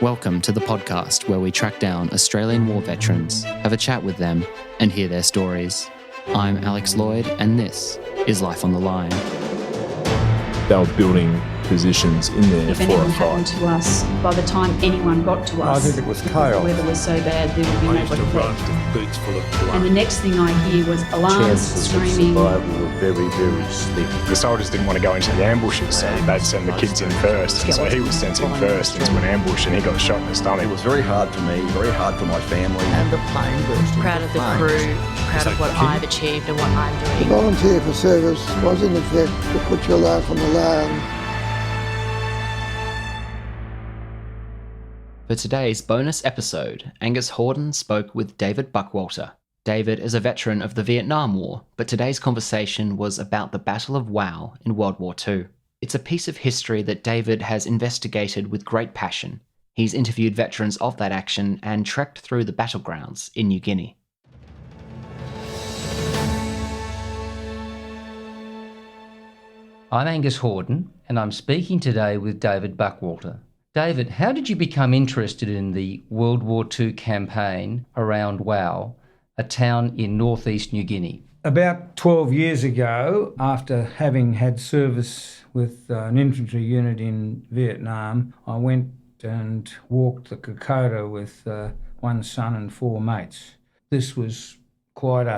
Welcome to the podcast where we track down Australian war veterans, have a chat with them, and hear their stories. I'm Alex Lloyd, and this is Life on the Line. They were building positions in there for a fight. If anything happened to us, by the time anyone got to us, I think it was chaos. The weather was so bad there would be nobody left. Boots full of blood. And the next thing I hear was alarms, screaming. Were very, very slick. The soldiers didn't want to go into the ambushes, so they'd send the kids in first. So he was sent in first into an ambush and he got shot in the stomach. It was very hard for me, very hard for my family. And the plane burst. Proud of the crew, proud of what I've achieved and what I'm doing. The volunteer for service was in effect to put your life on the line. For today's bonus episode, Angus Hordern spoke with David Buckwalter. David is a veteran of the Vietnam War, but today's conversation was about the Battle of Wau in World War II. It's a piece of history that David has investigated with great passion. He's interviewed veterans of that action and trekked through the battlegrounds in New Guinea. I'm Angus Hordern, and I'm speaking today with David Buckwalter. David, how did you become interested in the World War II campaign around Wau, a town in northeast New Guinea? About 12 years ago, after having had service with an infantry unit in Vietnam, I went and walked the Kokoda with one son and four mates. This was quite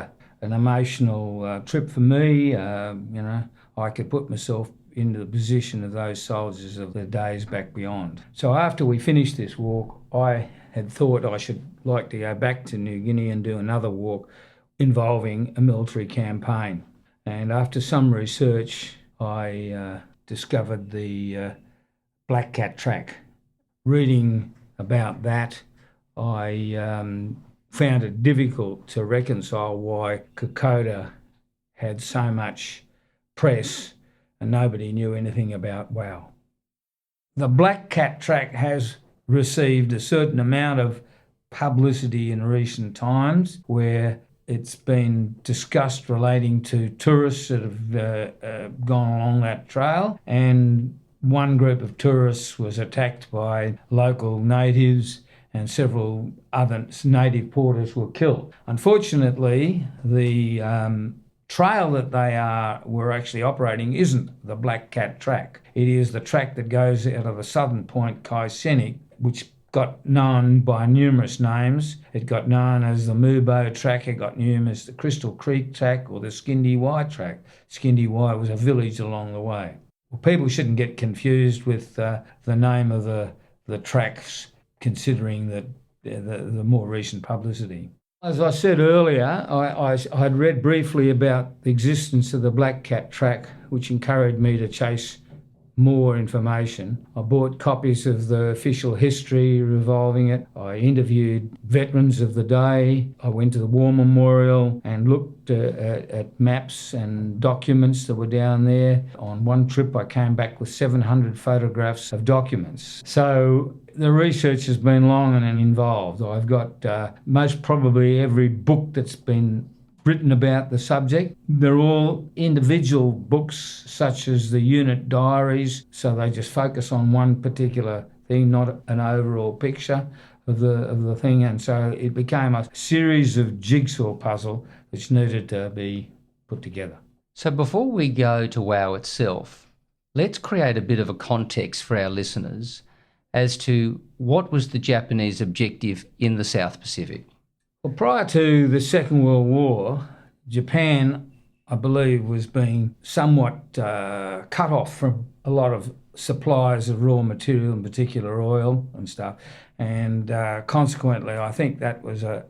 an emotional trip for me. I could put myself into the position of those soldiers of the days back beyond. So after we finished this walk, I had thought I should like to go back to New Guinea and do another walk involving a military campaign. And after some research, I discovered the Black Cat Track. Reading about that, I found it difficult to reconcile why Kokoda had so much press and nobody knew anything about Wau. The Black Cat Track has received a certain amount of publicity in recent times where it's been discussed relating to tourists that have gone along that trail, and one group of tourists was attacked by local natives and several other native porters were killed. Unfortunately, the trail that they were actually operating isn't the Black Cat Track. It is the track that goes out of the southern point, Kai Senik, which got known by numerous names. It got known as the Mubo Track, it got known as the Crystal Creek Track or the Guinea Track. Guinea was a village along the way. Well, people shouldn't get confused with the name of the tracks, considering that the more recent publicity. As I said earlier, I had read briefly about the existence of the Black Cat Track, which encouraged me to chase more information. I bought copies of the official history revolving it. I interviewed veterans of the day. I went to the War Memorial and looked at maps and documents that were down there. On one trip, I came back with 700 photographs of documents. So the research has been long and involved. I've got most probably every book that's been written about the subject. They're all individual books, such as the unit diaries, so they just focus on one particular thing, not an overall picture of the thing. And so it became a series of jigsaw puzzle which needed to be put together. So before we go to Wau itself, let's create a bit of a context for our listeners as to what was the Japanese objective in the South Pacific. Well, prior to the Second World War, Japan, I believe, was being somewhat cut off from a lot of supplies of raw material, in particular oil and stuff. And consequently, I think that was a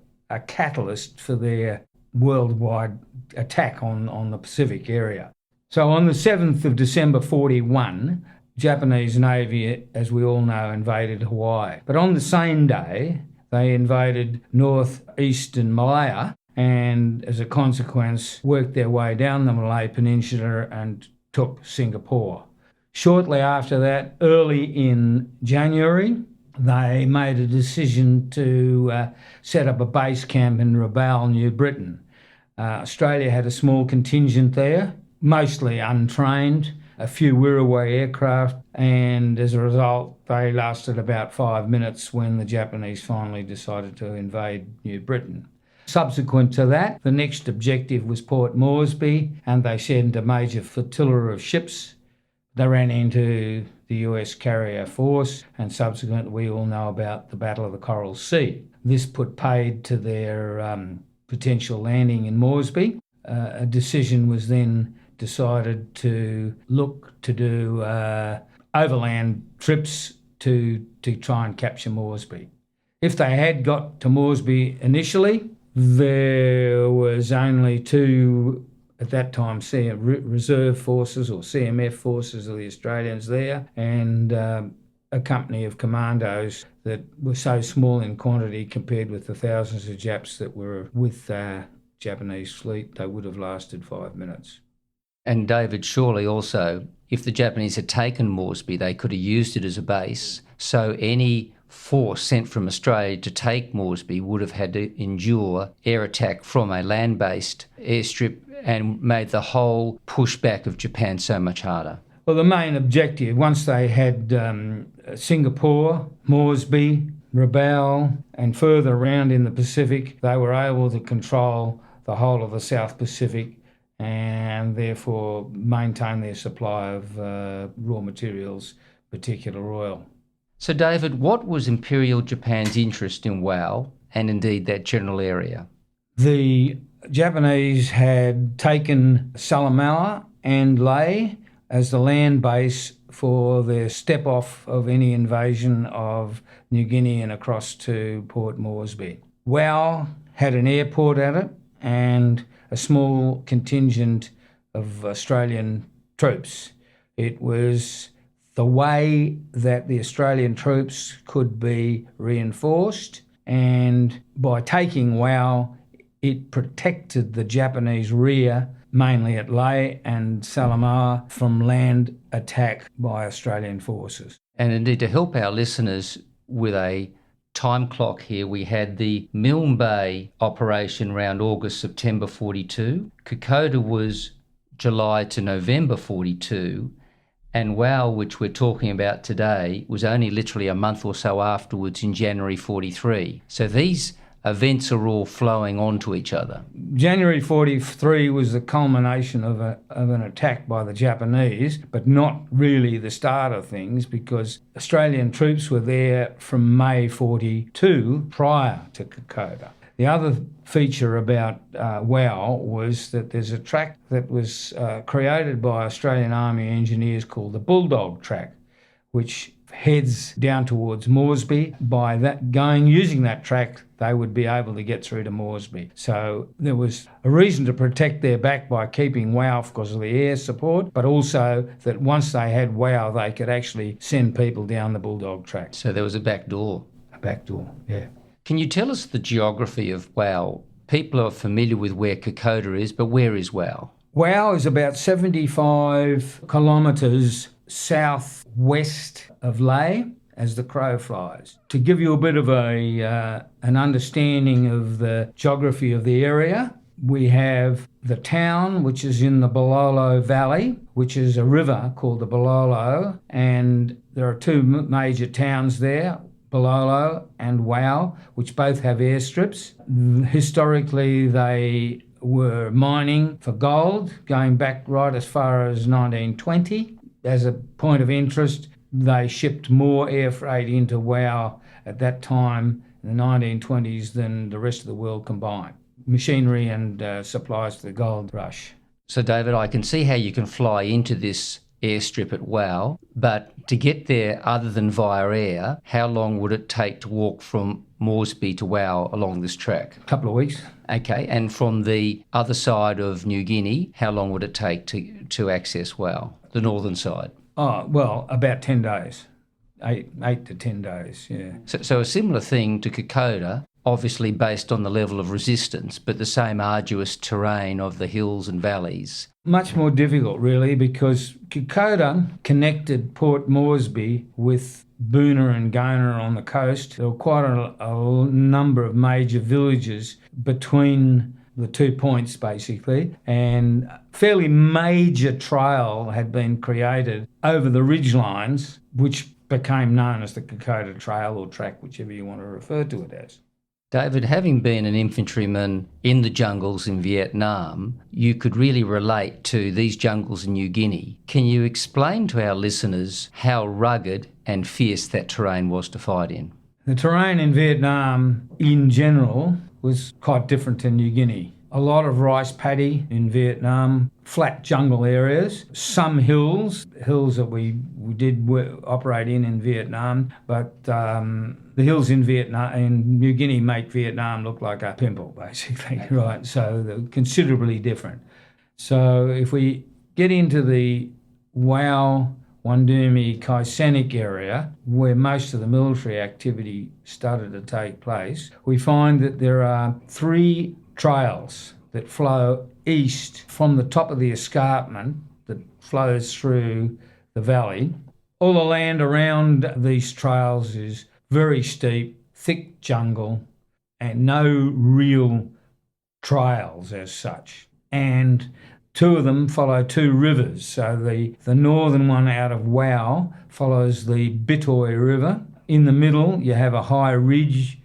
catalyst for their worldwide attack on the Pacific area. So on the 7th of December 1941, Japanese Navy, as we all know, invaded Hawaii. But on the same day, they invaded northeastern Malaya and, as a consequence, worked their way down the Malay Peninsula and took Singapore. Shortly after that, early in January, they made a decision to set up a base camp in Rabaul, New Britain. Australia had a small contingent there, mostly untrained, a few Wirraway aircraft, and as a result, they lasted about 5 minutes when the Japanese finally decided to invade New Britain. Subsequent to that, the next objective was Port Moresby, and they sent a major flotilla of ships. They ran into the US carrier force, and subsequently we all know about the Battle of the Coral Sea. This put paid to their potential landing in Moresby. A decision was then decided to look to do overland trips to try and capture Moresby. If they had got to Moresby initially, there was only two, at that time, reserve forces or CMF forces of the Australians there, and a company of commandos that were so small in quantity compared with the thousands of Japs that were with the Japanese fleet, they would have lasted 5 minutes. And David, surely also, if the Japanese had taken Moresby, they could have used it as a base. So any force sent from Australia to take Moresby would have had to endure air attack from a land-based airstrip and made the whole pushback of Japan so much harder. Well, the main objective, once they had Singapore, Moresby, Rabaul, and further around in the Pacific, they were able to control the whole of the South Pacific and therefore maintain their supply of raw materials, particularly oil. So, David, what was Imperial Japan's interest in Wau and indeed that general area? The Japanese had taken Salamaua and Lae as the land base for their step-off of any invasion of New Guinea and across to Port Moresby. Wau had an airport at it and a small contingent of Australian troops. It was the way that the Australian troops could be reinforced, and by taking Wau, it protected the Japanese rear, mainly at Lae and Salamaua, from land attack by Australian forces. And indeed, to help our listeners with a time clock here, we had the Milne Bay operation around August, September 42. Kokoda was July to November 42. And Wau, which we're talking about today, was only literally a month or so afterwards in January 43. So these events are all flowing onto each other. January 43 was the culmination of an attack by the Japanese, but not really the start of things, because Australian troops were there from May 42 prior to Kokoda. The other feature about Wau was that there's a track that was created by Australian Army engineers called the Bulldog Track, which heads down towards Moresby. By using that track, they would be able to get through to Moresby. So there was a reason to protect their back by keeping Wau because of the air support, but also that once they had Wau, they could actually send people down the Bulldog Track. So there was a back door. A back door, yeah. Can you tell us the geography of Wau? People are familiar with where Kokoda is, but where is Wau? Wau is about 75 kilometres southwest of Lae as the crow flies. To give you a bit of an understanding of the geography of the area, we have the town, which is in the Bololo Valley, which is a river called the Bololo, and there are two major towns there, Bololo and Wau, which both have airstrips. Historically, they were mining for gold, going back right as far as 1920. As a point of interest, they shipped more air freight into Wau at that time in the 1920s than the rest of the world combined. Machinery and supplies to the gold rush. So, David, I can see how you can fly into this airstrip at Wau, but to get there other than via air, how long would it take to walk from Moresby to Wau along this track? A couple of weeks. Okay, and from the other side of New Guinea, how long would it take to access Wau, the northern side? Oh, well, about 10 days. 8 to 10 days, yeah. So a similar thing to Kokoda, obviously based on the level of resistance, but the same arduous terrain of the hills and valleys. Much more difficult, really, because Kokoda connected Port Moresby with Boona and Gona on the coast. There were quite a number of major villages between the 2 points basically, and a fairly major trail had been created over the ridge lines, which became known as the Kokoda Trail or track, whichever you want to refer to it as. David, having been an infantryman in the jungles in Vietnam, you could really relate to these jungles in New Guinea. Can you explain to our listeners how rugged and fierce that terrain was to fight in? The terrain in Vietnam in general was quite different to New Guinea. A lot of rice paddy in Vietnam, flat jungle areas, some hills that we did operate in Vietnam, but the hills in New Guinea make Vietnam look like a pimple, basically, right? So they're considerably different. So if we get into the Wau, Wandumi, Kaisanic area, where most of the military activity started to take place, we find that there are 3 trails that flow east from the top of the escarpment that flows through the valley. All the land around these trails is very steep, thick jungle, and no real trails as such. And 2 of them follow 2 rivers. So the northern one out of Wau follows the Bitoy River. In the middle, you have a high ridge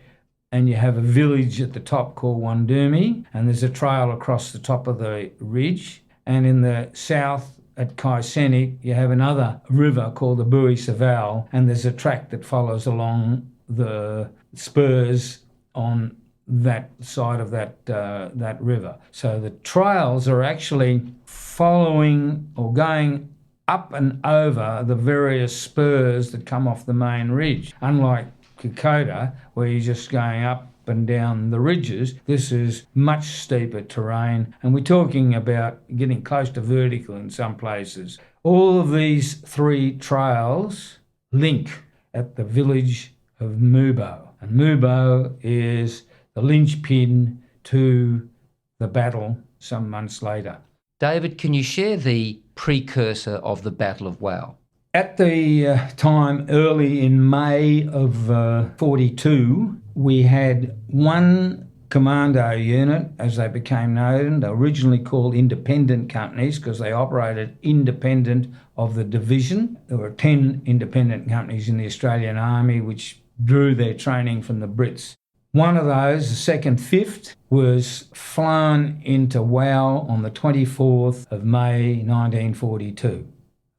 and you have a village at the top called Wandumi, and there's a trail across the top of the ridge. And in the south at Kaisanic, you have another river called the Bui Saval, and there's a track that follows along the spurs on that side of that river. So the trails are actually following or going up and over the various spurs that come off the main ridge. Unlike Kokoda, where you're just going up and down the ridges, this is much steeper terrain, and we're talking about getting close to vertical in some places. All of these 3 trails link at the village of Mubo, and Mubo is the linchpin to the battle some months later. David, can you share the precursor of the Battle of Wau? At the time, early in May of 42, we had 1 commando unit, as they became known. They were originally called independent companies because they operated independent of the division. There were 10 independent companies in the Australian Army which drew their training from the Brits. One of those, the 2nd 5th, was flown into Wau on the 24th of May 1942.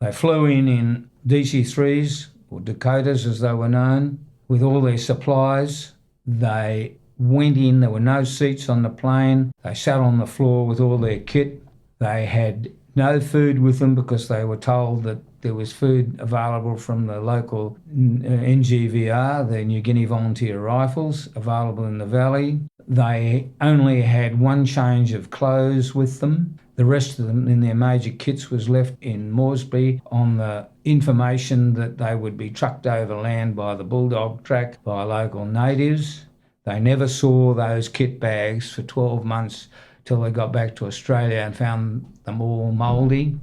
They flew in DC-3s, or Dakotas as they were known, with all their supplies. They went in, there were no seats on the plane. They sat on the floor with all their kit. They had no food with them because they were told that there was food available from the local NGVR, the New Guinea Volunteer Rifles, available in the valley. They only had 1 change of clothes with them. The rest of them in their major kits was left in Moresby on the information that they would be trucked overland by the Bulldog track by local natives. They never saw those kit bags for 12 months till they got back to Australia and found them all mouldy.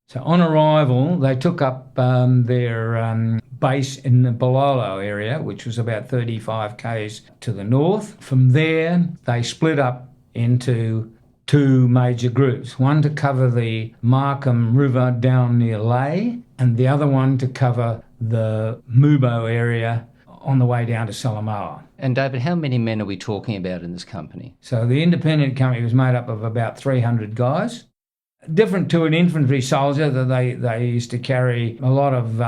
So on arrival, they took up their base in the Bololo area, which was about 35 k's to the north. From there, they split up into 2 major groups, one to cover the Markham River down near Lae, and the other one to cover the Mubo area on the way down to Salamaua. And David, how many men are we talking about in this company? So the independent company was made up of about 300 guys. Different to an infantry soldier, that they used to carry a lot of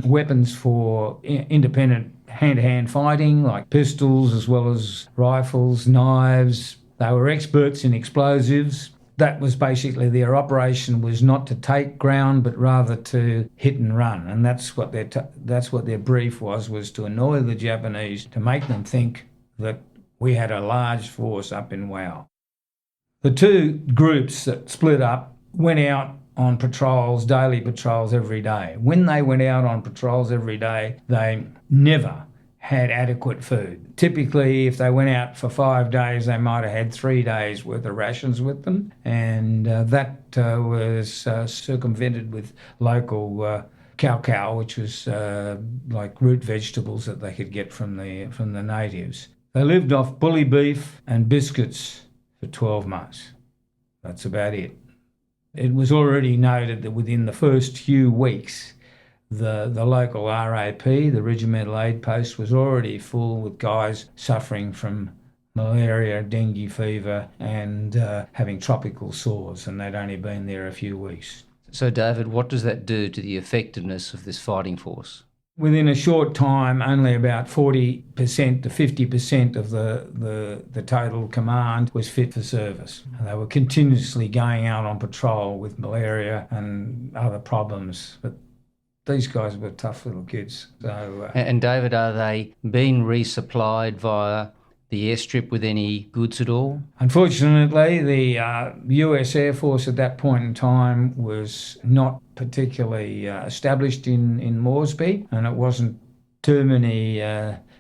weapons for independent hand-to-hand fighting, like pistols as well as rifles, knives. They were experts in explosives. That was basically their operation, was not to take ground, but rather to hit and run. And that's what their brief was to annoy the Japanese, to make them think that we had a large force up in Wau. The 2 groups that split up went out on patrols, daily patrols every day. When they went out on patrols every day, they never had adequate food. Typically, if they went out for 5 days, they might have had 3 days worth of rations with them, and that was circumvented with local cow, which was like root vegetables that they could get from the natives. They lived off bully beef and biscuits for 12 months. That's about it. It was already noted that within the first few weeks, the local RAP, the Regimental Aid Post, was already full with guys suffering from malaria, dengue fever, and having tropical sores, and they'd only been there a few weeks. So, David, what does that do to the effectiveness of this fighting force? Within a short time, only about 40% to 50% of the total command was fit for service. And they were continuously going out on patrol with malaria and other problems. But these guys were tough little kids. So, and David, are they being resupplied via the airstrip with any goods at all? Unfortunately, the US Air Force at that point in time was not particularly established in Moresby, and it wasn't too many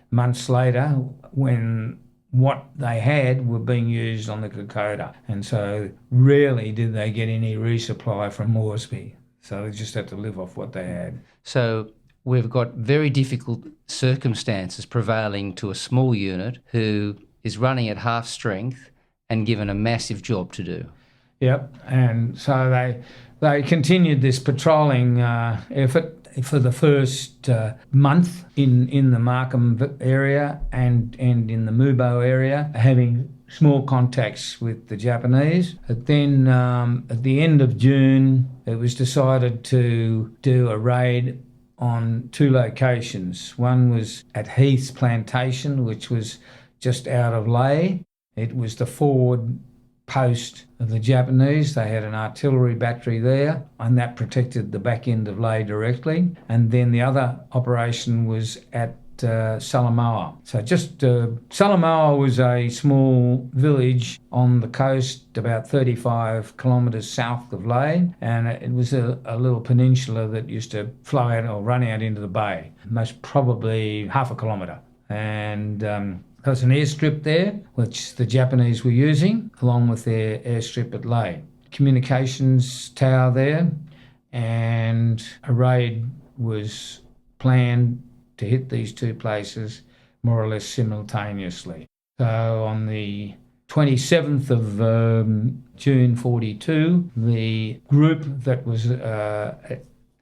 months later when what they had were being used on the Kokoda. And so rarely did they get any resupply from Moresby. So they just had to live off what they had. So we've got very difficult circumstances prevailing to a small unit who is running at half strength and given a massive job to do. Yep, and so they continued this patrolling effort for the first month in the Markham area and in the Mubo area, having small contacts with the Japanese. But then at the end of June, it was decided to do a raid on two locations. One was at Heath's Plantation, which was just out of Lae. It was the forward post of the Japanese. They had an artillery battery there, and that protected the back end of Lae directly. And then the other operation was at Salamaua. So Salamaua was a small village on the coast about 35 kilometres south of Lae, and it was a little peninsula that used to flow out or run out into the bay, most probably half a kilometre. And there was an airstrip there, which the Japanese were using, along with their airstrip at Lae. Communications tower there, and a raid was planned to hit these two places more or less simultaneously. So on the 27th of June 42, the group that was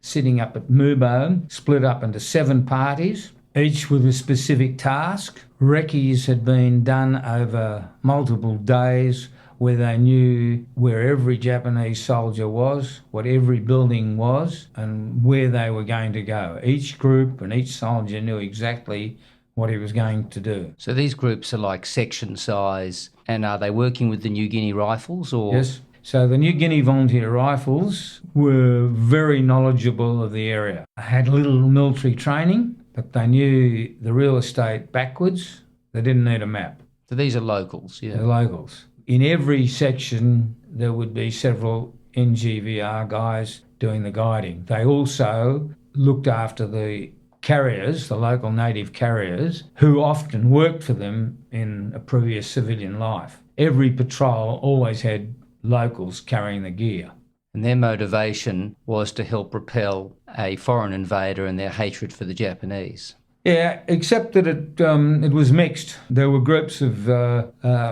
sitting up at Mubo split up into 7 parties, each with a specific task. Recce's had been done over multiple days where they knew where every Japanese soldier was, what every building was, and where they were going to go. Each group and each soldier knew exactly what he was going to do. So these groups are like section size, and are they working with the New Guinea Rifles? Or? Yes. So the New Guinea Volunteer Rifles were very knowledgeable of the area. They had little military training, but they knew the real estate backwards. They didn't need a map. So these are locals, yeah? They're locals. In every section, there would be several NGVR guys doing the guiding. They also looked after the carriers, the local native carriers, who often worked for them in a previous civilian life. Every patrol always had locals carrying the gear. And their motivation was to help repel a foreign invader and their hatred for the Japanese. Yeah, except that it was mixed. There were groups of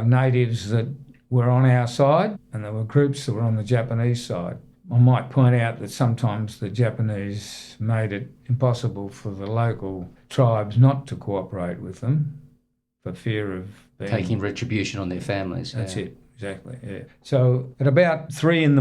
natives that were on our side, and there were groups that were on the Japanese side. I might point out that sometimes the Japanese made it impossible for the local tribes not to cooperate with them for fear of taking retribution on their families. That's it, exactly, yeah. So at about 3 a.m.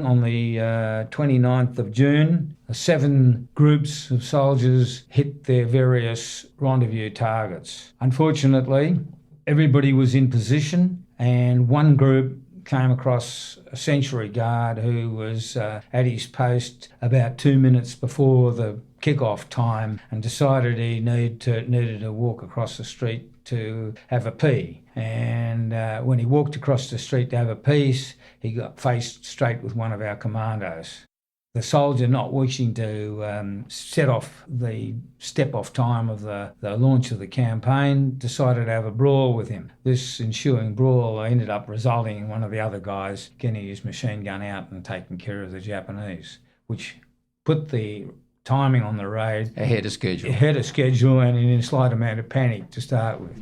on the 29th of June, 7 groups of soldiers hit their various rendezvous targets. Unfortunately, everybody was in position, and one group came across a sentry guard who was at his post about 2 minutes before the kick-off time and decided he needed to walk across the street to have a pee. And when he walked across the street to have a piece, he got faced straight with one of our commandos. The soldier, not wishing to set off the step-off time of the launch of the campaign, decided to have a brawl with him. This ensuing brawl ended up resulting in one of the other guys getting his machine gun out and taking care of the Japanese, which put the timing on the raid ahead of schedule, and in a slight amount of panic to start with.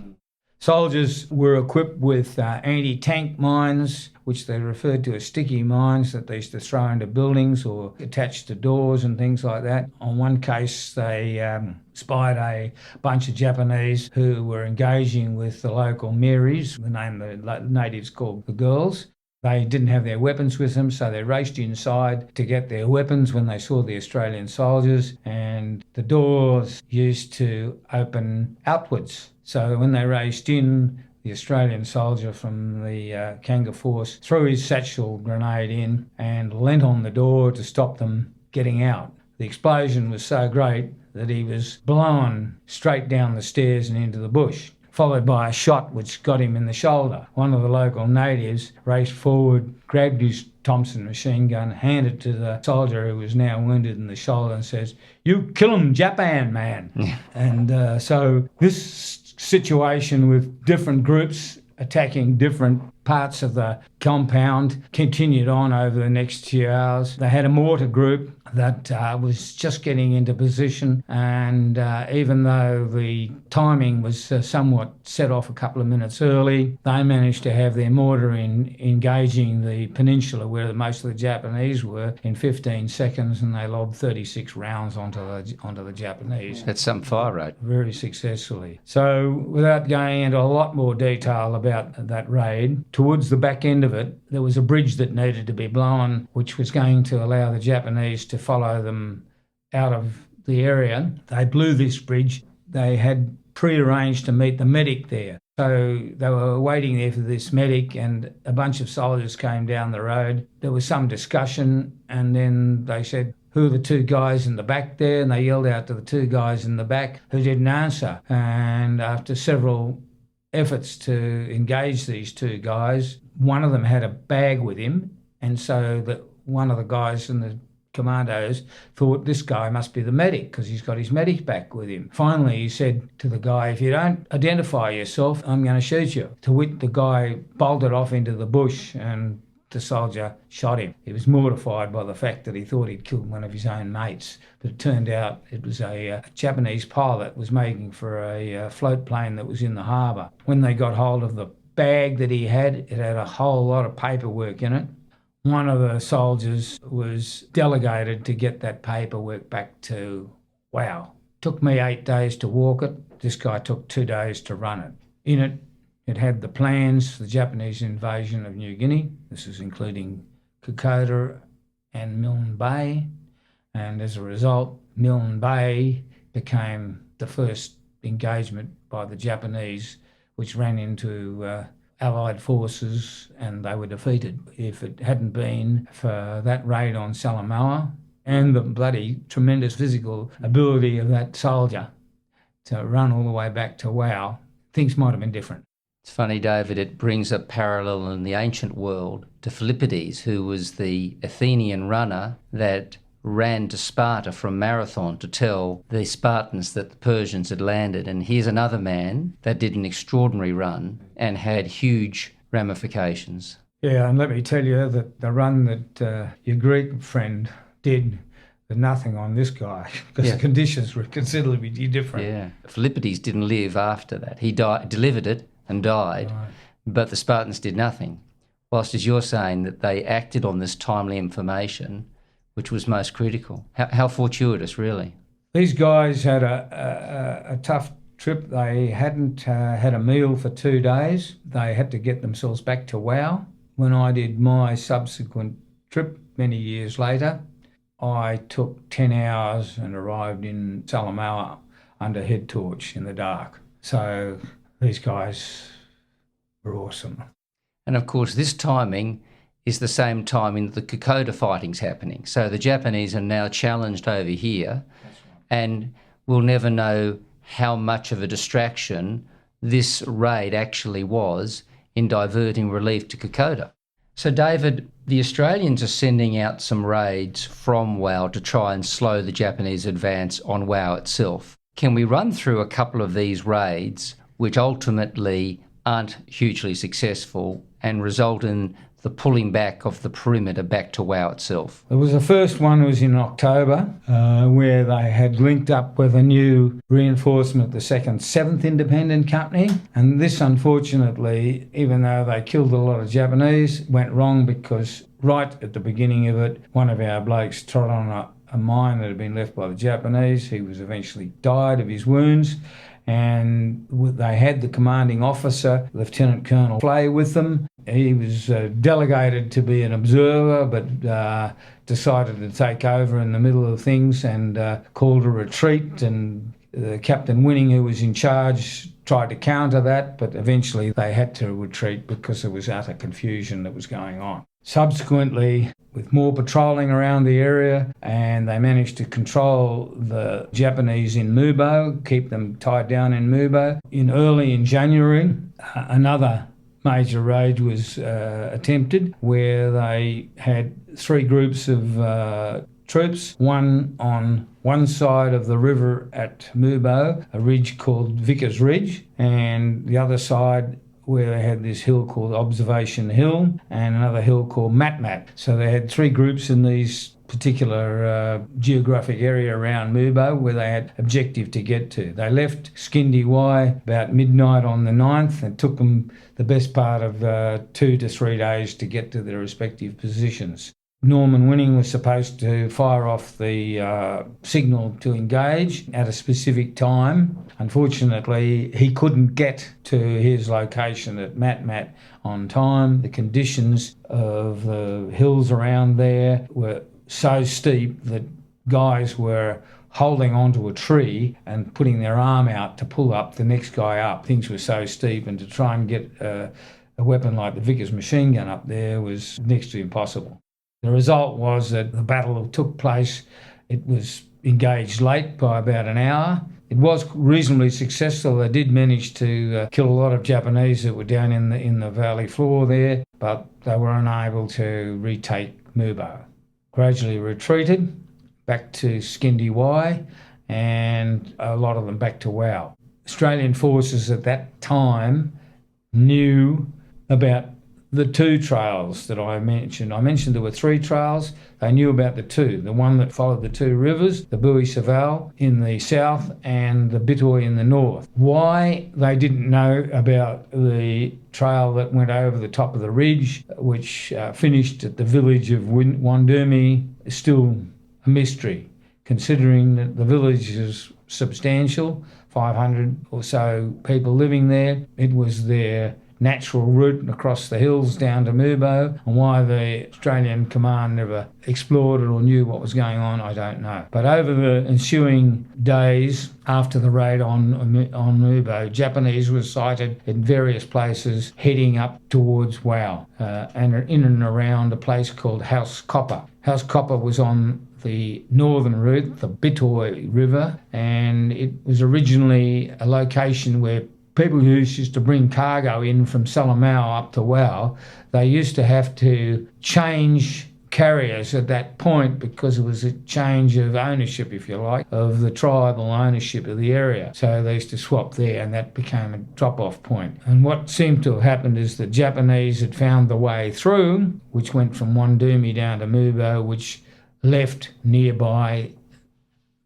Soldiers were equipped with anti-tank mines, which they referred to as sticky mines that they used to throw into buildings or attach to doors and things like that. On one case, they spied a bunch of Japanese who were engaging with the local Marys, the name the natives called the girls. They didn't have their weapons with them, so they raced inside to get their weapons when they saw the Australian soldiers, and the doors used to open outwards. So when they raced in, the Australian soldier from the Kanga Force threw his satchel grenade in and leant on the door to stop them getting out. The explosion was so great that he was blown straight down the stairs and into the bush, followed by a shot which got him in the shoulder. One of the local natives raced forward, grabbed his Thompson machine gun, handed it to the soldier who was now wounded in the shoulder and says, "You kill him, Japan, man." And so this situation with different groups attacking different parts of the compound continued on over the next few hours. They had a mortar group that was just getting into position, and even though the timing was somewhat set off a couple of minutes early, they managed to have their mortar engaging the peninsula where most of the Japanese were in 15 seconds, and they lobbed 36 rounds onto the Japanese. That's some fire rate. Very successfully. So without going into a lot more detail about that raid, towards the back end of it, there was a bridge that needed to be blown, which was going to allow the Japanese to follow them out of the area. They blew this bridge. They had pre-arranged to meet the medic there. So they were waiting there for this medic, and a bunch of soldiers came down the road. There was some discussion, and then they said, "Who are the two guys in the back there?" And they yelled out to the two guys in the back who didn't answer. And after several efforts to engage these two guys, one of them had a bag with him, and so that one of the guys in the commandos thought this guy must be the medic because he's got his medic back with him. Finally, he said to the guy, "If you don't identify yourself, I'm going to shoot you." To which the guy bolted off into the bush, and the soldier shot him. He was mortified by the fact that he thought he'd killed one of his own mates, but it turned out it was a Japanese pilot was making for a float plane that was in the harbour. When they got hold of the bag that he had, it had a whole lot of paperwork in it. One of the soldiers was delegated to get that paperwork back to Wau. Took me 8 days to walk it. This guy took 2 days to run it. In it, it had the plans for the Japanese invasion of New Guinea. This is including Kokoda and Milne Bay. And as a result, Milne Bay became the first engagement by the Japanese, which ran into Allied forces, and they were defeated. If it hadn't been for that raid on Salamaua and the bloody tremendous physical ability of that soldier to run all the way back to Wau, things might have been different. It's funny, David, it brings a parallel in the ancient world to Philippides, who was the Athenian runner that ran to Sparta from Marathon to tell the Spartans that the Persians had landed. And here's another man that did an extraordinary run and had huge ramifications. Yeah, and let me tell you that the run that your Greek friend did, there's nothing on this guy because the conditions were considerably different. Yeah, Philippides didn't live after that. He delivered it and died, but the Spartans did nothing. Whilst, as you're saying, that they acted on this timely information, which was most critical. How fortuitous, really. These guys had a tough trip. They hadn't had a meal for 2 days. They had to get themselves back to Wau. When I did my subsequent trip many years later, I took 10 hours and arrived in Salamaua under head torch in the dark. So these guys were awesome. And of course, this timing is the same timing that the Kokoda fighting's happening. So the Japanese are now challenged over here, and we'll never know how much of a distraction this raid actually was in diverting relief to Kokoda. So David, the Australians are sending out some raids from Wau to try and slow the Japanese advance on Wau itself. Can we run through a couple of these raids which ultimately aren't hugely successful and result in the pulling back of the perimeter back to Wau itself? It was the first one was in October, where they had linked up with a new reinforcement, the 2nd 7th Independent Company. And this, unfortunately, even though they killed a lot of Japanese, went wrong because right at the beginning of it, one of our blokes trod on a mine that had been left by the Japanese. He was eventually died of his wounds. And they had the commanding officer, Lieutenant Colonel Flay, with them. He was delegated to be an observer, but decided to take over in the middle of things and called a retreat. And Captain Winning, who was in charge, tried to counter that, but eventually they had to retreat because there was utter confusion that was going on. Subsequently, with more patrolling around the area, and they managed to control the Japanese in Mubo, keep them tied down in Mubo. Early in January, another major raid was attempted, where they had 3 groups of troops, one on one side of the river at Mubo, a ridge called Vickers Ridge, and the other side where they had this hill called Observation Hill and another hill called Matmat. So they had 3 groups in these particular geographic area around Mubo where they had objective to get to. They left Guinea about midnight on the 9th. It took them the best part of 2 to 3 days to get to their respective positions. Norman Winning was supposed to fire off the signal to engage at a specific time. Unfortunately, he couldn't get to his location at Matmat on time. The conditions of the hills around there were so steep that guys were holding onto a tree and putting their arm out to pull up the next guy up. Things were so steep, and to try and get a weapon like the Vickers machine gun up there was next to impossible. The result was that the battle took place. It was engaged late by about an hour. It was reasonably successful. They did manage to kill a lot of Japanese that were down in the valley floor there, but they were unable to retake Mubo. Gradually retreated back to Guinea, and a lot of them back to Wau. Australian forces at that time knew about the 2 trails that I mentioned. I mentioned there were 3 trails. They knew about the 2. The one that followed the 2 rivers, the Bui-Saval in the south and the Bitoy in the north. Why they didn't know about the trail that went over the top of the ridge, which finished at the village of Wandumi, is still a mystery, considering that the village is substantial, 500 or so people living there. It was their natural route across the hills down to Mubo, and why the Australian command never explored it or knew what was going on, I don't know. But over the ensuing days after the raid on Mubo, Japanese were sighted in various places heading up towards Wau and in and around a place called House Copper. House Copper was on the northern route, the Bitoy River, and it was originally a location where people who used to bring cargo in from Salamaua up to Wau, they used to have to change carriers at that point because it was a change of ownership, if you like, of the tribal ownership of the area. So they used to swap there, and that became a drop-off point. And what seemed to have happened is the Japanese had found the way through, which went from Wandumi down to Mubo, which left nearby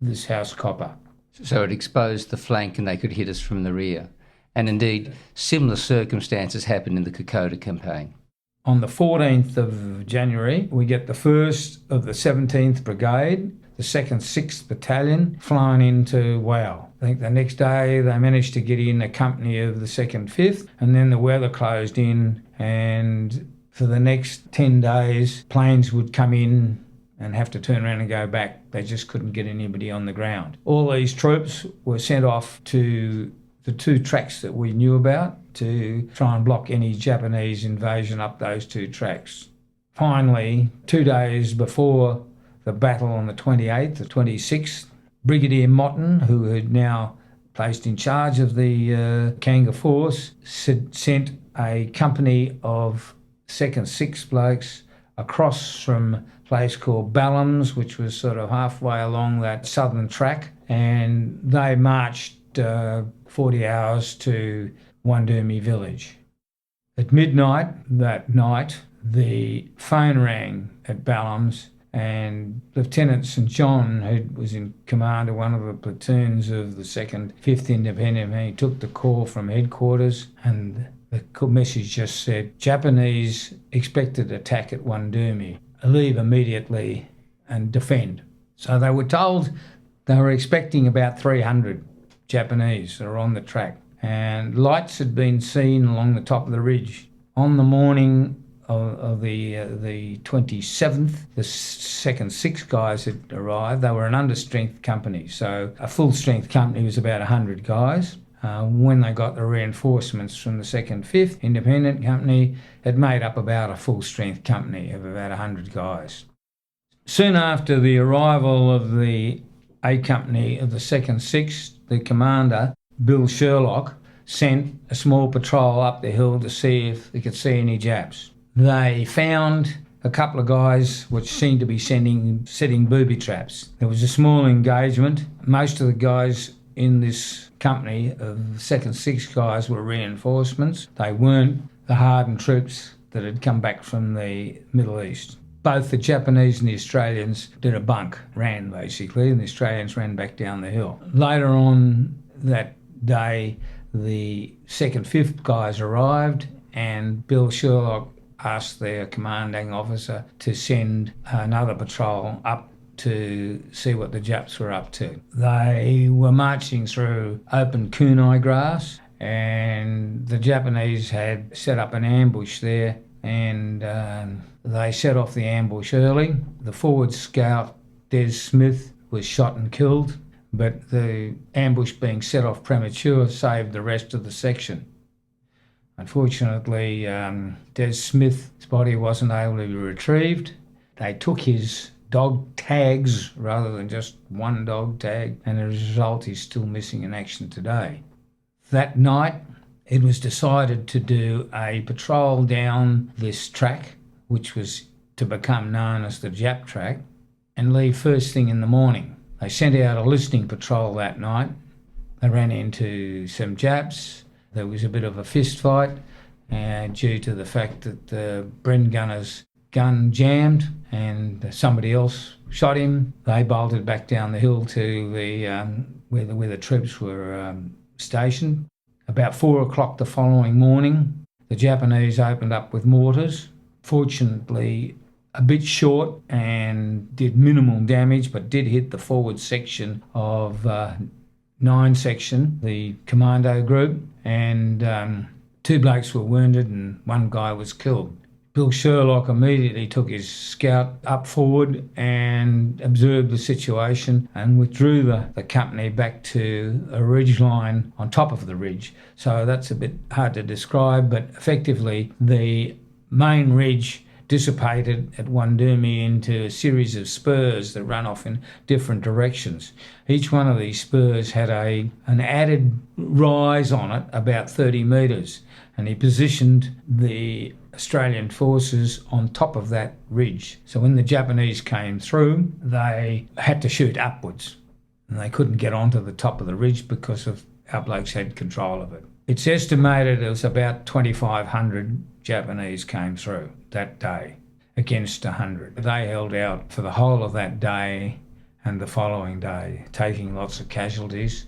this House Copper. So it exposed the flank and they could hit us from the rear. And indeed, similar circumstances happened in the Kokoda campaign. On the 14th of January, we get the 1st of the 17th Brigade, the 2nd 6th Battalion, flying into Wau. I think the next day they managed to get in a company of the 2nd 5th, and then the weather closed in, and for the next 10 days, planes would come in and have to turn around and go back. They just couldn't get anybody on the ground. All these troops were sent off to the 2 tracks that we knew about to try and block any Japanese invasion up those 2 tracks. Finally, 2 days before the battle on the 28th, the 26th, Brigadier Motton, who had now placed in charge of the Kanga force, sent a company of 2nd 6 blokes across from a place called Ballams, which was sort of halfway along that southern track, and they marched 40 hours to Wandumi village. At midnight that night, the phone rang at Ballums, and Lieutenant St John, who was in command of one of the platoons of the 2nd 5th Independent, he took the call from headquarters, and the message just said, Japanese expected attack at Wandumi. Leave immediately and defend. So they were told they were expecting about 300 Japanese that were on the track, and lights had been seen along the top of the ridge. On the morning of the 27th, the 2nd 6 guys had arrived. They were an understrength company, so a full-strength company was about 100 guys. When they got the reinforcements from the 2nd 5th Independent Company, it made up about a full-strength company of about 100 guys. Soon after the arrival of the A Company of the 2nd 6th, the commander, Bill Sherlock, sent a small patrol up the hill to see if they could see any Japs. They found a couple of guys which seemed to be setting booby traps. There was a small engagement. Most of the guys in this company of 2nd 6 guys were reinforcements. They weren't the hardened troops that had come back from the Middle East. Both the Japanese and the Australians did a bunk, ran basically, and the Australians ran back down the hill. Later on that day, the 2nd 5th guys arrived, and Bill Sherlock asked their commanding officer to send another patrol up to see what the Japs were up to. They were marching through open kunai grass, and the Japanese had set up an ambush there, and they set off the ambush early. The forward scout, Des Smith, was shot and killed, but the ambush being set off premature saved the rest of the section. Unfortunately, Des Smith's body wasn't able to be retrieved. They took his dog tags rather than just one dog tag, and as a result he's still missing in action today. That night it was decided to do a patrol down this track, which was to become known as the Jap track, and leave first thing in the morning. They sent out a listening patrol that night. They ran into some Japs. There was a bit of a fist fight due to the fact that the Bren gunner's gun jammed and somebody else shot him. They bolted back down the hill to where the troops were stationed. About 4 o'clock the following morning, the Japanese opened up with mortars. Fortunately, a bit short and did minimal damage, but did hit the forward section of 9 section, the commando group, and 2 blokes were wounded and 1 guy was killed. Bill Sherlock immediately took his scout up forward and observed the situation and withdrew the company back to a ridge line on top of the ridge. So that's a bit hard to describe, but effectively the main ridge dissipated at Wandumi into a series of spurs that run off in different directions. Each one of these spurs had an added rise on it about 30 metres, and he positioned the Australian forces on top of that ridge. So when the Japanese came through, they had to shoot upwards, and they couldn't get onto the top of the ridge because of our blokes had control of it. It's estimated it was about 2,500 Japanese came through that day against 100. They held out for the whole of that day and the following day, taking lots of casualties.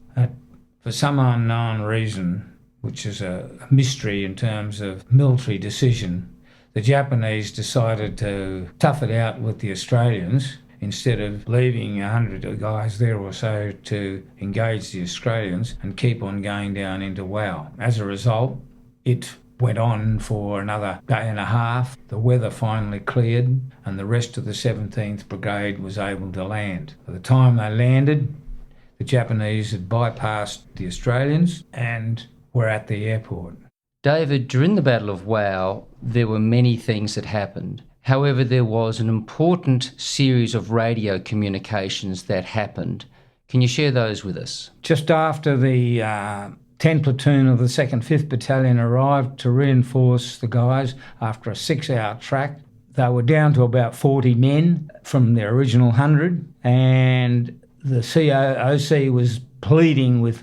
For some unknown reason, which is a mystery in terms of military decision, the Japanese decided to tough it out with the Australians instead of leaving 100 guys there or so to engage the Australians and keep on going down into Wau. As a result, it went on for another day and a half. The weather finally cleared and the rest of the 17th Brigade was able to land. By the time they landed, the Japanese had bypassed the Australians and were at the airport. David, during the Battle of Wau, there were many things that happened. However, there was an important series of radio communications that happened. Can you share those with us? Just after the 10 platoon of the 2nd 5th Battalion arrived to reinforce the guys after a 6-hour track, they were down to about 40 men from their original 100, and the COC was pleading with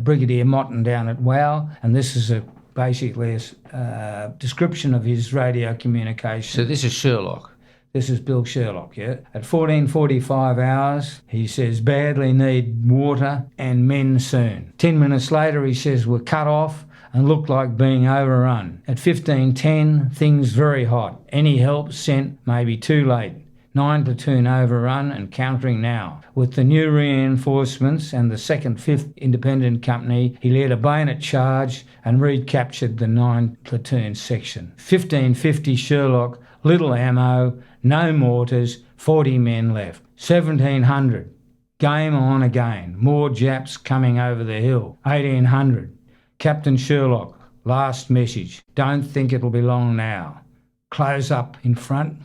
Brigadier Motten down at Wau, and this is basically a description of his radio communication. So this is Sherlock. This is Bill Sherlock, yeah. At 14:45 hours, he says, badly need water and men soon. 10 minutes later, he says, we're cut off and look like being overrun. At 15:10, things very hot. Any help sent may be too late. 9 platoon overrun and countering now. With the new reinforcements and the 2nd 5th Independent Company, he led a bayonet charge and recaptured the 9 platoon section. 15:50 Sherlock, little ammo, no mortars, 40 men left. 1700, game on again, more Japs coming over the hill. 1800, Captain Sherlock, last message, don't think it'll be long now. Close up in front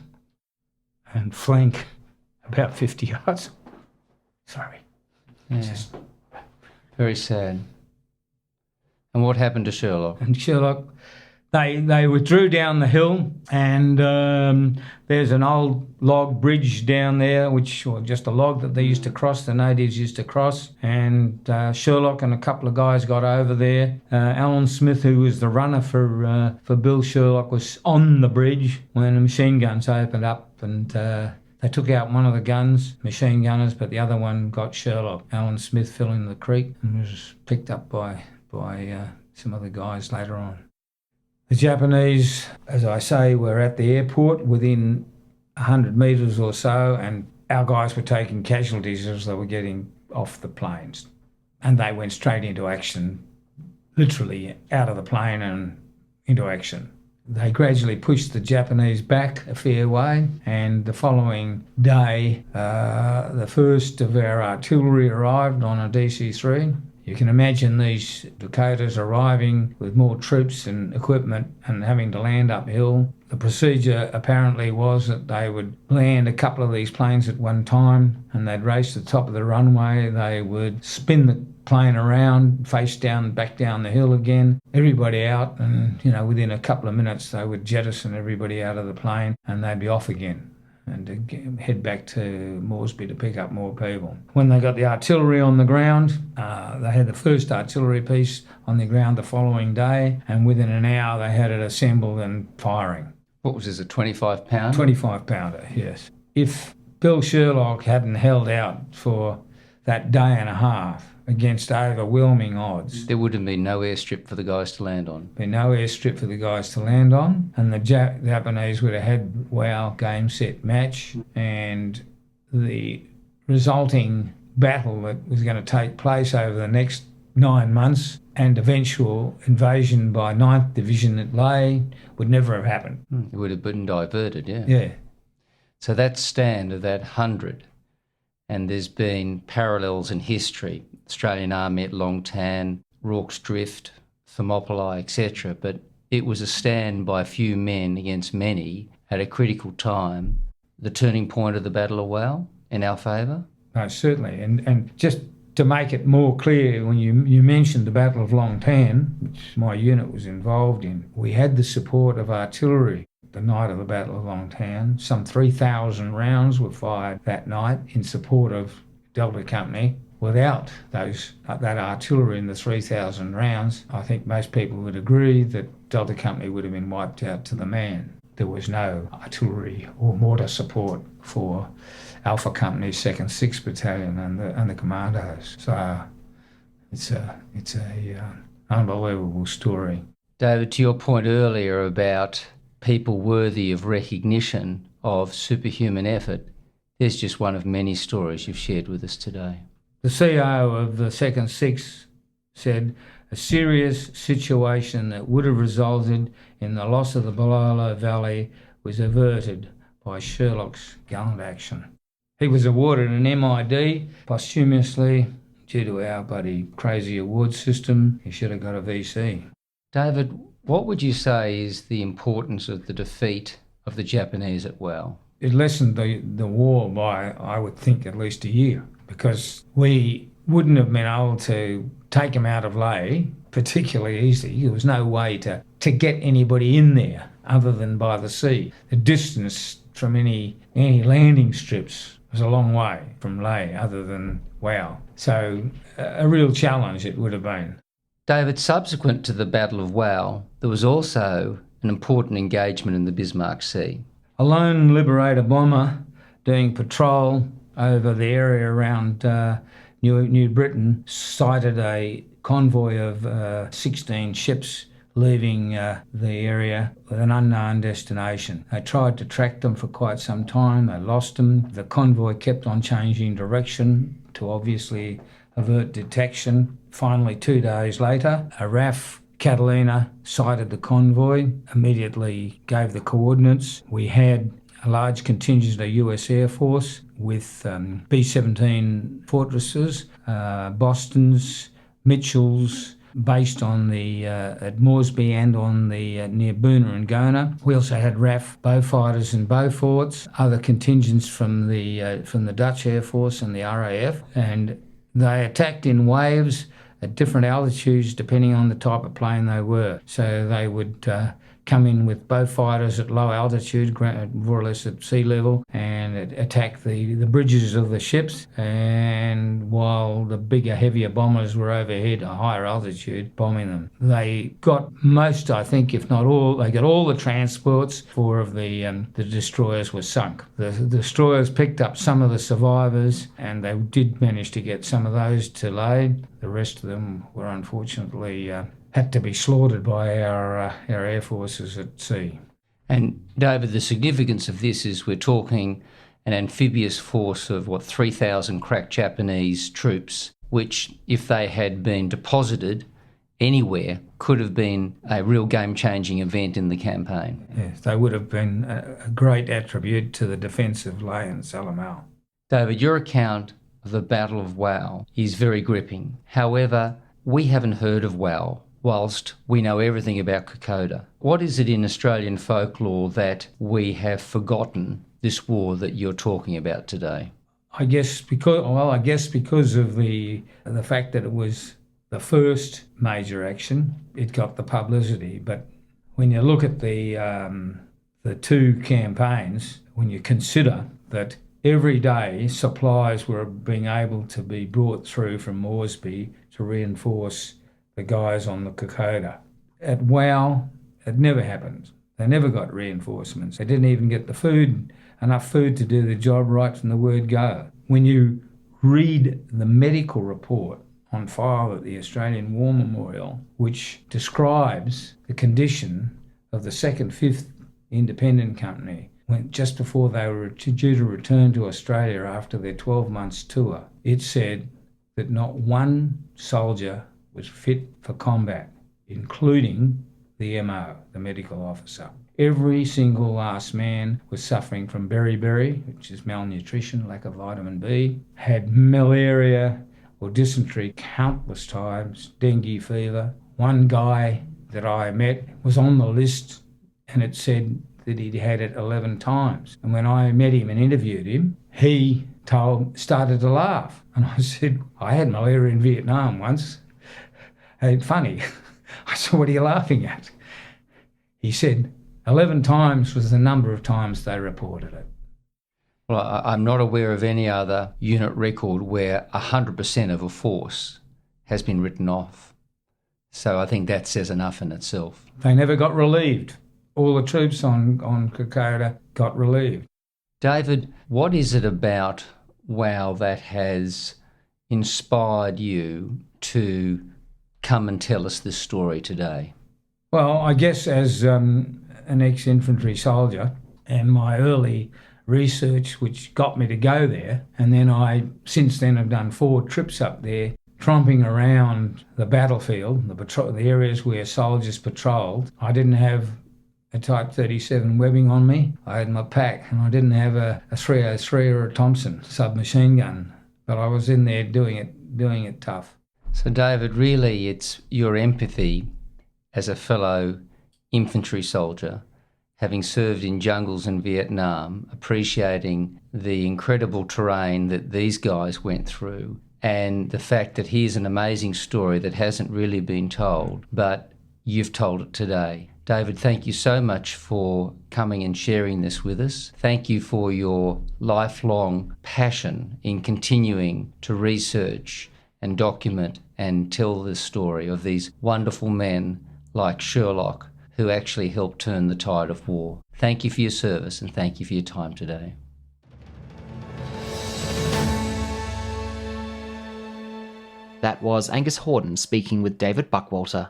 and flank about 50 yards. Sorry. Yeah. Very sad. And what happened to Sherlock? And Sherlock, they withdrew down the hill, and there's an old log bridge down there, just a log that they used to cross, the natives used to cross, and Sherlock and a couple of guys got over there. Alan Smith, who was the runner for Bill Sherlock, was on the bridge when the machine guns opened up, and they took out one of the guns, machine gunners, but the other one got Sherlock. Alan Smith fell in the creek and was picked up by some other guys later on. The Japanese, as I say, were at the airport within 100 metres or so, and our guys were taking casualties as they were getting off the planes. And they went straight into action, literally out of the plane and into action. They gradually pushed the Japanese back a fair way, and the following day, the first of our artillery arrived on a DC-3. You can imagine these Dakotas arriving with more troops and equipment and having to land uphill. The procedure apparently was that they would land a couple of these planes at one time, and they'd race to the top of the runway. They would spin the plane around, face down, back down the hill again, everybody out, and within a couple of minutes they would jettison everybody out of the plane and they'd be off again and to head back to Moresby to pick up more people. When they got the artillery on the ground, they had the first artillery piece on the ground the following day, and within an hour they had it assembled and firing. What was this, a 25-pounder? 25-pounder, yes. If Bill Sherlock hadn't held out for that day and a half against overwhelming odds, there would have been no airstrip for the guys to land on. Been no airstrip for the guys to land on, and the Japanese would have had Wau game, set, match, and the resulting battle that was going to take place over the next 9 months and eventual invasion by 9th Division at Lae would never have happened. It would have been diverted, yeah. Yeah. So that stand of that 100, and there's been parallels in history. Australian Army at Long Tan, Rorke's Drift, Thermopylae, etc. But it was a stand by a few men against many at a critical time. The turning point of the Battle of Wau in our favour? No, certainly. And just to make it more clear, when you mentioned the Battle of Long Tan, which my unit was involved in, we had the support of artillery the night of the Battle of Long Tan. Some 3,000 rounds were fired that night in support of Delta Company. Without that artillery and the 3,000 rounds, I think most people would agree that Delta Company would have been wiped out to the man. There was no artillery or mortar support for Alpha Company's 2nd 6th Battalion and the commandos. So it's a unbelievable story. David, to your point earlier about people worthy of recognition of superhuman effort, there's just one of many stories you've shared with us today. The CO of the 2nd 6th said, a serious situation that would have resulted in the loss of the Balolo Valley was averted by Sherlock's gallant action. He was awarded an MID posthumously due to our bloody crazy award system. He should have got a VC. David, what would you say is the importance of the defeat of the Japanese at Wau? It lessened the war by, I would think, at least a year, because we wouldn't have been able to take them out of Lae particularly easily. There was no way to get anybody in there other than by the sea. The distance from any landing strips was a long way from Lae other than Wau. So a real challenge it would have been. David, subsequent to the Battle of Wau, there was also an important engagement in the Bismarck Sea. A lone Liberator bomber doing patrol over the area around New Britain sighted a convoy of 16 ships leaving the area with an unknown destination. They tried to track them for quite some time. They lost them. The convoy kept on changing direction to obviously avert detection. Finally, 2 days later, a RAF Catalina sighted the convoy, immediately gave the coordinates. We had a large contingent of US Air Force with B-17 Fortresses, Bostons, Mitchells, based on the at Moresby and on the near Boona and Gona. We also had RAF Beaufighters and Beauforts, other contingents from the Dutch Air Force and the RAF, and they attacked in waves at different altitudes depending on the type of plane they were. So they would come in with Beaufighters at low altitude, more or less at sea level, and attack the bridges of the ships, and while the bigger, heavier bombers were overhead at higher altitude, bombing them. They got most, I think, if not all, they got all the transports. 4 of the destroyers were sunk. The destroyers picked up some of the survivors, and they did manage to get some of those to Lade. The rest of them were unfortunately had to be slaughtered by our air forces at sea. And David, the significance of this is we're talking an amphibious force of 3,000 crack Japanese troops, which, if they had been deposited anywhere, could have been a real game-changing event in the campaign. Yes, they would have been a great attribute to the defence of Lae and Salamaua. David, your account of the Battle of Wau is very gripping. However, we haven't heard of Wau, whilst we know everything about Kokoda. What is it in Australian folklore that we have forgotten this war that you're talking about today? I guess because of the fact that it was the first major action, it got the publicity. But when you look at the 2 campaigns, when you consider that every day supplies were being able to be brought through from Moresby to reinforce the guys on the Kokoda. At Wau, it never happened. They never got reinforcements. They didn't even get enough food to do the job right from the word go. When you read the medical report on file at the Australian War Memorial, which describes the condition of the 2nd, 5th Independent Company, just before they were due to return to Australia after their 12 months tour, it said that not one soldier was fit for combat, including the MO, the medical officer. Every single last man was suffering from beriberi, which is malnutrition, lack of vitamin B, had malaria or dysentery countless times, dengue fever. One guy that I met was on the list and it said that he'd had it 11 times. And when I met him and interviewed him, he started to laugh. And I said, I had malaria in Vietnam once. Hey, funny. I said, what are you laughing at? He said, 11 times was the number of times they reported it. Well, I'm not aware of any other unit record where 100% of a force has been written off. So I think that says enough in itself. They never got relieved. All the troops on Kokoda got relieved. David, what is it about Wau that has inspired you to come and tell us this story today? Well, I guess as an ex-infantry soldier and my early research which got me to go there, and then I since then have done 4 trips up there, tromping around the battlefield, the areas where soldiers patrolled. I didn't have a Type 37 webbing on me. I had my pack, and I didn't have a 303 or a Thompson submachine gun, but I was in there doing it tough. So David, really it's your empathy as a fellow infantry soldier, having served in jungles in Vietnam, appreciating the incredible terrain that these guys went through, and the fact that here's an amazing story that hasn't really been told, but you've told it today. David, thank you so much for coming and sharing this with us. Thank you for your lifelong passion in continuing to research and document and tell the story of these wonderful men like Sherlock who actually helped turn the tide of war. Thank you for your service and thank you for your time today. That was Angus Hordern speaking with David Buckwalter.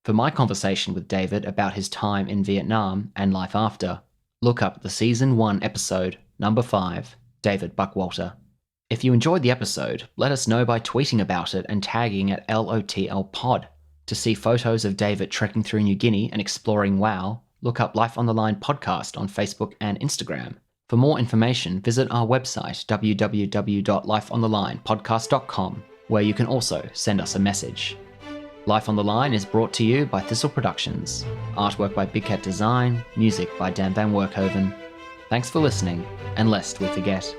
For my conversation with David about his time in Vietnam and life after, look up the Season 1 episode, number 5, David Buckwalter. If you enjoyed the episode, let us know by tweeting about it and tagging at LOTL Pod. To see photos of David trekking through New Guinea and exploring Wau, look up Life on the Line podcast on Facebook and Instagram. For more information, visit our website www.lifeonthelinepodcast.com, where you can also send us a message. Life on the Line is brought to you by Thistle Productions. Artwork by Big Cat Design, music by Dan Van Werkhoven. Thanks for listening, and lest we forget.